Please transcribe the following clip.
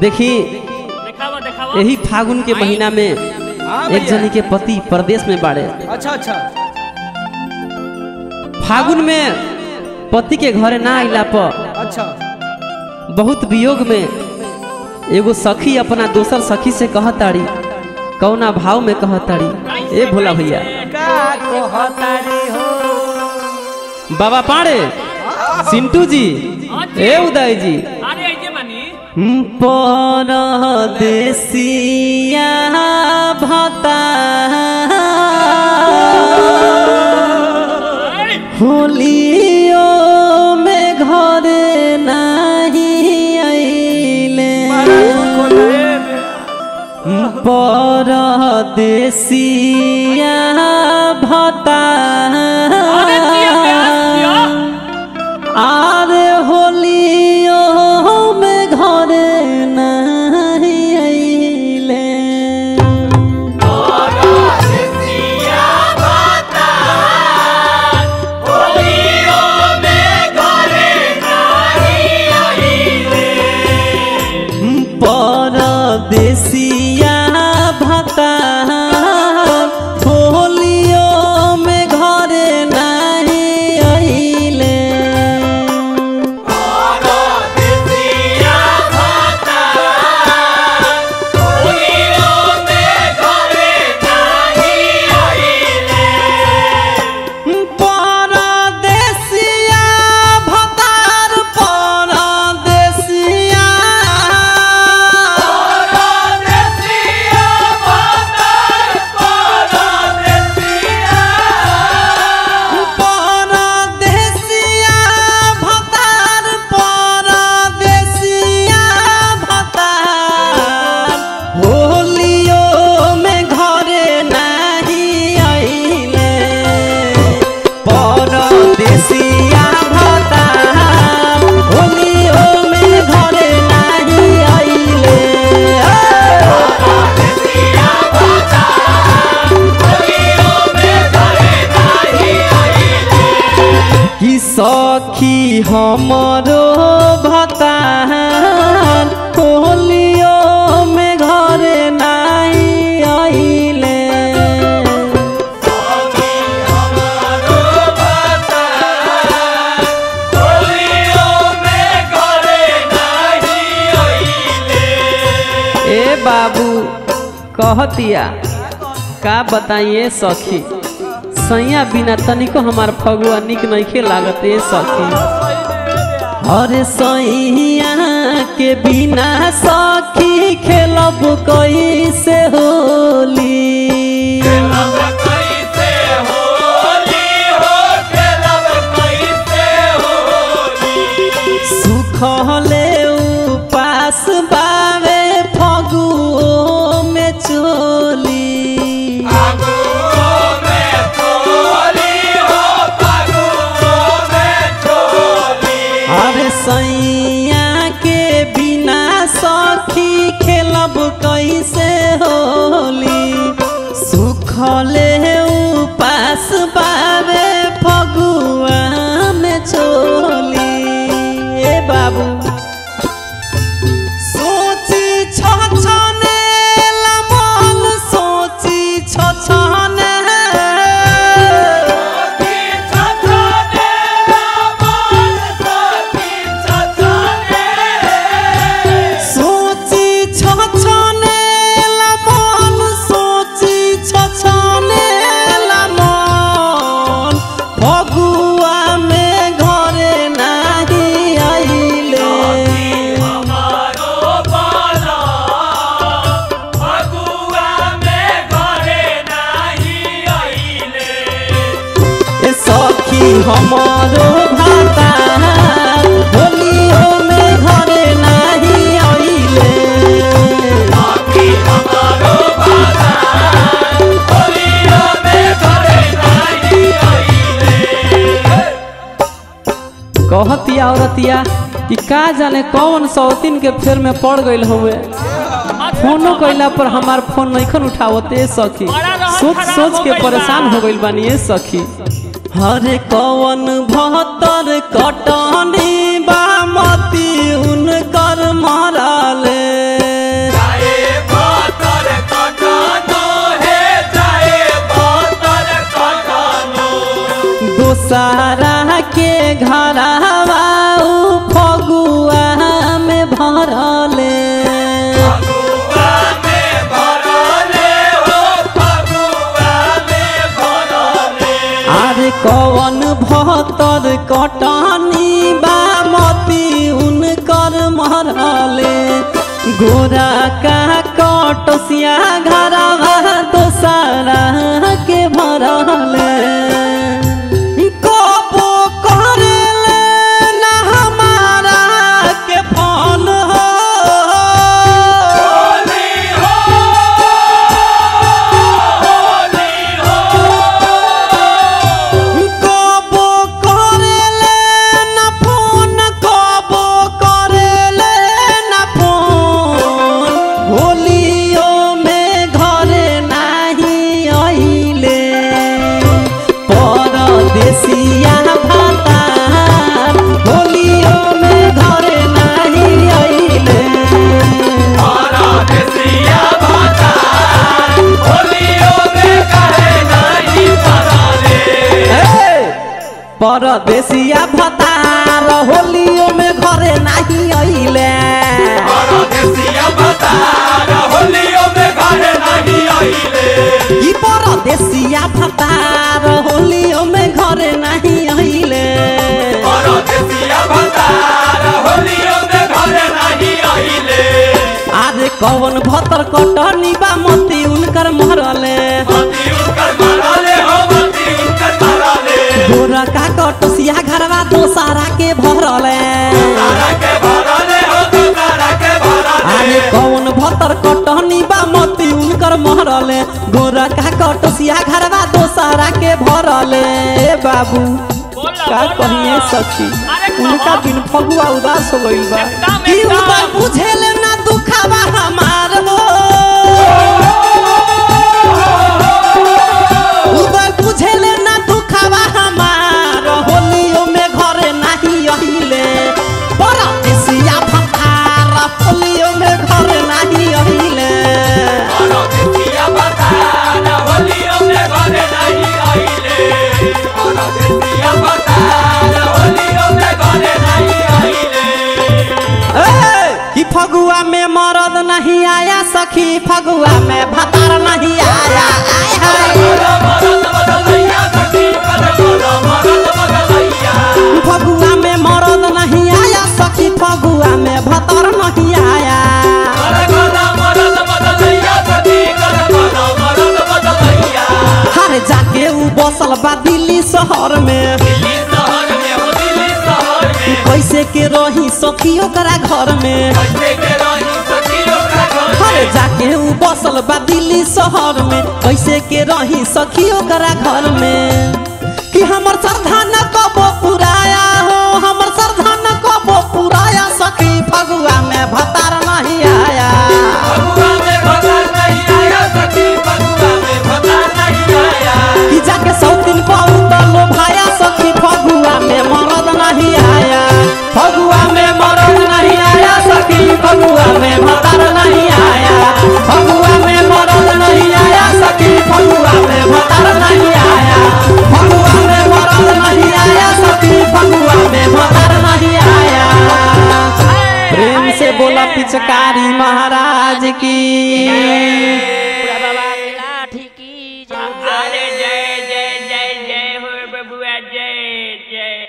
देखी यही फागुन के महीना में एक जनी के पति प्रदेश में बाड़े। अच्छा अच्छा। फागुन में पति के घरे ना आइला पर अच्छा बहुत वियोग में एगो सखी अपना दोसर सखी से कहताड़ी, कौना भाव में कहताड़ी ए भोला भैया का कहतारी हो बाबा पाड़े सिंटू जी ए उदय जी परदेसिया भता होलियो में घरे नहीं आइले परदेसिया भता आरे होलियो में घरे नहीं आइले परदेसिया भता होलियो में घरे नहीं आइले परदेसिया भता होलियो में घरे नहीं आइले परदेसिया भता होलियो में घरे नहीं आइले परदेसिया भतार परदेसिया परदेसिया भता परदेसिया परदेसिया भतार परदेसिया भतार होलियो में घरे नहीं आइले परदेसिया भतार होलियो में घरे नहीं आइले परदेसिया भता होलियो में घरे नहीं आइले कि सखी हमरो भतार होलियो में घरे नहीं आइले हमारो भता होलियो में घरे नहीं आइले ए बाबू कहतिया का बताइए सखी सैया बिना तनिको हमार फगुआ निक नइखे लागत ए सखी अरे सैया के बिना सखी खेलब कैसे होली खेलब कैसे होली हो खेलब कैसे होली सुखले उपास बावे फगुओ में चोली फागुओ में चोली हो फागुओ में चोली अरे सैया के बिना सखी खेलब कैसे होली सुखले उपास बावे फगुआ में चोली ए बाबू सोची छछने मन सोची छछने सखी छछने मन सखी छछने सोची छछने मन सोची छछने मन फगुआ में घरे नहीं आइले हमारो बाला फगुआ में घरे नहीं आइले ए सखी हमरो भाता होलियो में घरे नहीं आइले सखी हमारो बाला होलियो में घरे नहीं आइले कहतिया औरतिया कि का जाने कौन सौतीन के फेर में पड़ गइल हुए फोनो कइला पर हमार फोन नइखन उठावते सखी सोच सोच के परेशान हो गइल बानी ए सखी हरे कौन भतर कटनी बामती उनकर मरले दोसारा के घरवा फगुआ में भरले फगुआ में भरले हो फगुआ में भरले अरे कौन भतर कटनी बामती उनकर मरले गोरा का कटसिया घरवा दोसारा के भरले कबो करेले ना हमारा के फोन हो होली हो होली हो कबो करेले ना फोन कबो करेले ना फोन होलियो में घरे नाही आइले परदेसिया भातार होलियो में घरे नाही आइले परदेसिया भातार होलियो में कहे नहीं भरले परदेसिया भतार होलियो में घरे नाही आइले परदेसिया भातार होलियो में कहे नहीं आइले ई परदेसिया भतार होलियो में घरे नाही आइले परदेसिया भातार होलियो में कहे नहीं आइले अरे कौन भतर कटनी बा मोती उनकर मरले मती उनकर मारले हो मती उनकर मारले गोरा का कटसिया घरवा दोसारा के भरले तारा के भरले हो तो तारा के भरले अरे कौन भतर कटनी बा मोती उनकर मरले गोरा का कटसिया घरवा दोसारा के भरले ए बाबू का कहिए सखी उनका बिन फगुआ उदास हो गइल बा कि उनका बुझेले ना दुखावा हमार हो उनका बुझेले ना दुखावा हमार होलियो में घरे नाही आइले परदेसिया भतार होलियो में घरे नाही आइले परदेसिया भातार होलियो में कहे नहीं आइले परदेसिया भातार होलियो में कहे नहीं आइले कि फगुआ में मरद नहीं आया सखी फगुआ में भतार नहीं आया आय हाय मरद बदलैया सखी कर बोलो मरद बदलैया फगुआ में मरद नहीं आया सखी फगुआ में भतार नहीं आया कर बोलो मरद बदलैया सखी कर बोलो मरद बदलैया हर जाके उ बसल बा दिल्ली शहर में दिल्ली शहर में हो दिल्ली शहर में कैसे के रही सखी ओकरा घर में कैसे के रही सखी ओकरा घर हर में जाके उ बसल बा दिल्ली शहर में कैसे के रही सखी ओकरा घर में कि हमर श्रद्धा न कबो पुराया हो हमर श्रद्धा न कबो पुराया सखी फगुआ में भतार नहीं आया फगुआ में भतार नहीं आया सखी फगुआ में भतार नहीं आया कि जाके सौतीन बहुत लो भाया सखी फगुआ में मरद नहीं आया फगुआ में मरद नहीं आया सखी फगुआ में भतार नहीं आया फगुआ में मरद नहीं आया सखी फगुआ में भतार नहीं आया फगुआ में मरद नहीं आया सखी फगुआ में भतार नहीं आया प्रेम से बोला पिचकारी महाराज की अरे जय जय जय जय हो बबुआ जय जय